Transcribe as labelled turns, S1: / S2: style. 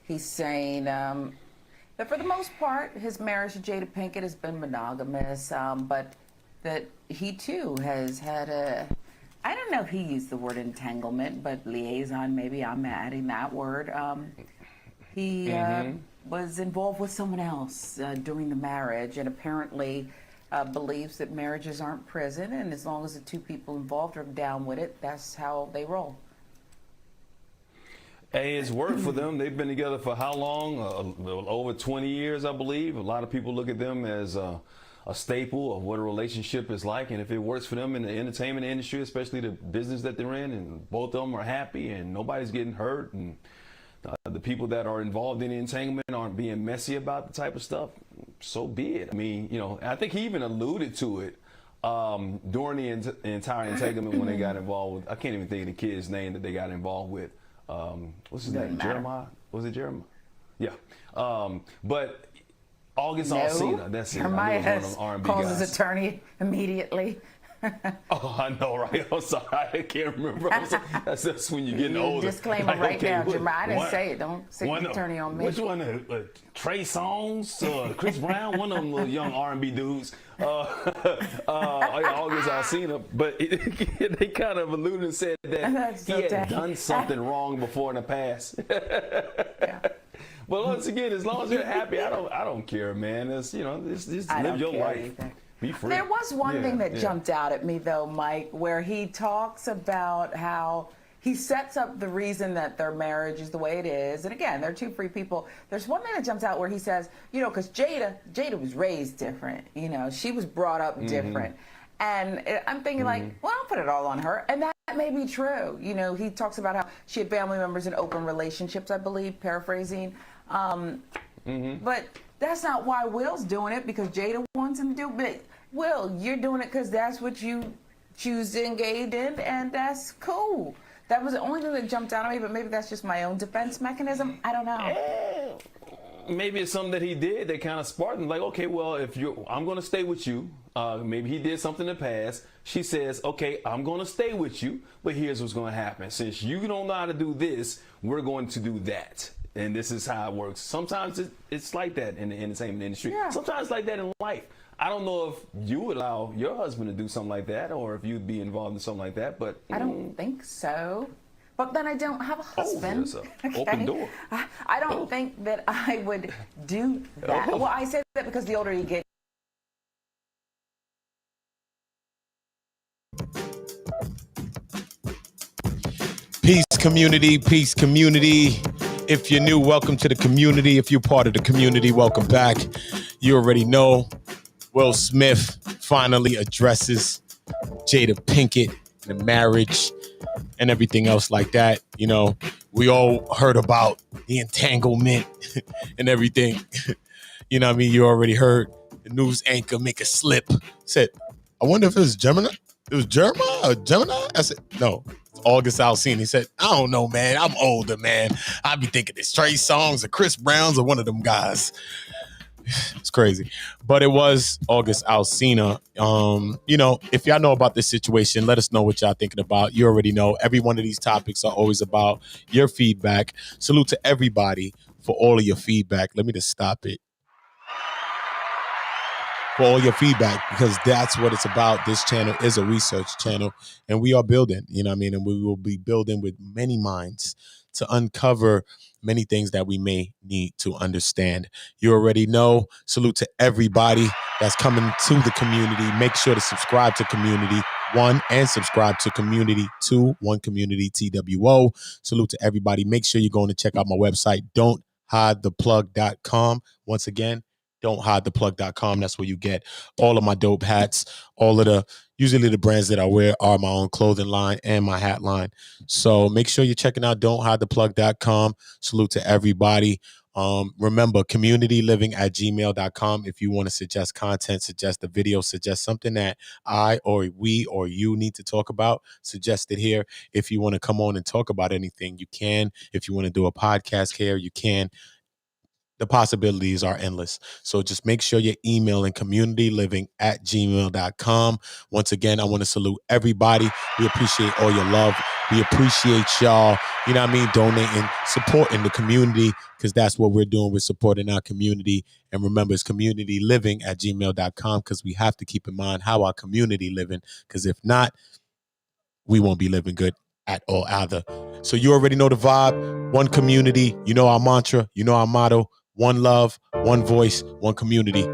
S1: He's saying that for the most part, his marriage to Jada Pinkett has been monogamous, but that he too has had I don't know if he used the word entanglement, but liaison, maybe I'm adding that word. He was involved with someone else during the marriage, and apparently believes that marriages aren't prison, and as long as the two people involved are down with it, that's how they roll.
S2: Hey, it's worked for them. They've been together for how long? Over 20 years, I believe. A lot of people look at them as a staple of what a relationship is like, and if it works for them in the entertainment industry, especially the business that they're in, and both of them are happy and nobody's getting hurt, and the people that are involved in the entanglement aren't being messy about the type of stuff, so be it. I mean, you know, I think he even alluded to it during the entire entanglement when they got involved with, I can't even think of the kid's name that they got involved with. What's his name? Jeremiah? Was it Jeremiah? Yeah. But August Alsina, that's
S1: Jeremiah
S2: it. Jeremiah
S1: has called his attorney immediately.
S2: Oh, I know, right? I'm sorry, I can't remember. That's when you're getting older.
S1: Disclaimer like, right now, Jeremiah. I didn't say it. Don't stick the attorney on me.
S2: Which one? Trey Songz, Chris Brown, one of them little young R&B dudes. August Alsina, but they kind of alluded and said that he had done something wrong before in the past. Yeah. But once again, as long as you're happy, I don't care, man. It's, you know, just live your life.
S1: Either.
S2: Be free.
S1: There was one thing that jumped out at me, though, Mike, where he talks about how he sets up the reason that their marriage is the way it is. And again, they're two free people. There's one thing that jumps out where he says, you know, because Jada was raised different. You know, she was brought up different. And I'm thinking like, well, I'll put it all on her. And that may be true. You know, he talks about how she had family members in open relationships, I believe, paraphrasing. But that's not why Will's doing it, because Jada wants him to do it. Will, you're doing it because that's what you choose to engage in, and that's cool. That was the only thing that jumped out at me, but maybe that's just my own defense mechanism. I don't know.
S2: Maybe it's something that he did that kind of sparked him. Like, okay, well, I'm going to stay with you. Maybe he did something in the past. She says, okay, I'm going to stay with you, but here's what's going to happen. Since you don't know how to do this, we're going to do that. And this is how it works. Sometimes it's like that in the entertainment industry. Yeah. Sometimes it's like that in life. I don't know if you would allow your husband to do something like that, or if you'd be involved in something like that, but
S1: I don't think so. But then I don't have a husband.
S2: There's an open door.
S1: I don't think that I would do that. Well, I say that because the older you get.
S3: Peace, community. Peace, community. If you're new, welcome to the community. If you're part of the community, welcome back. You already know Will Smith finally addresses Jada Pinkett, the marriage, and everything else like that. You know, we all heard about the entanglement and everything. You know what I mean? You already heard the news anchor make a slip. Said, I wonder if it was Gemini. It was Jeremiah or Gemini? I said, no. August Alsina. He said, I don't know, man. I'm older, man. I be thinking it's Trey Songz or Chris Brown's or one of them guys. It's crazy. But it was August Alsina. You know, if y'all know about this situation, let us know what y'all thinking about. You already know every one of these topics are always about your feedback. Salute to everybody for all of your feedback. Let me just stop it. For all your feedback, because that's what it's about. This channel is a research channel, and we are building, you know what I mean? And we will be building with many minds to uncover many things that we may need to understand. You already know. Salute to everybody that's coming to the community. Make sure to subscribe to Community 1 and subscribe to Community 2, One Community TWO. Salute to everybody. Make sure you're going to check out my website, don'thidetheplug.com. Once again, don'thidetheplug.com. That's where you get all of my dope hats. Usually the brands that I wear are my own clothing line and my hat line. So make sure you're checking out don'thidetheplug.com. Salute to everybody. Remember, communityliving@gmail.com. If you want to suggest content, suggest a video, suggest something that I or we or you need to talk about, suggest it here. If you want to come on and talk about anything, you can. If you want to do a podcast here, you can. The possibilities are endless. So just make sure you're emailing communityliving@gmail.com. Once again, I want to salute everybody. We appreciate all your love. We appreciate y'all, you know what I mean, donating, supporting the community, because that's what we're doing. We're supporting our community. And remember, it's communityliving@gmail.com, because we have to keep in mind how our community living, because if not, we won't be living good at all either. So you already know the vibe. One community, you know our mantra, you know our motto. One love, one voice, one community.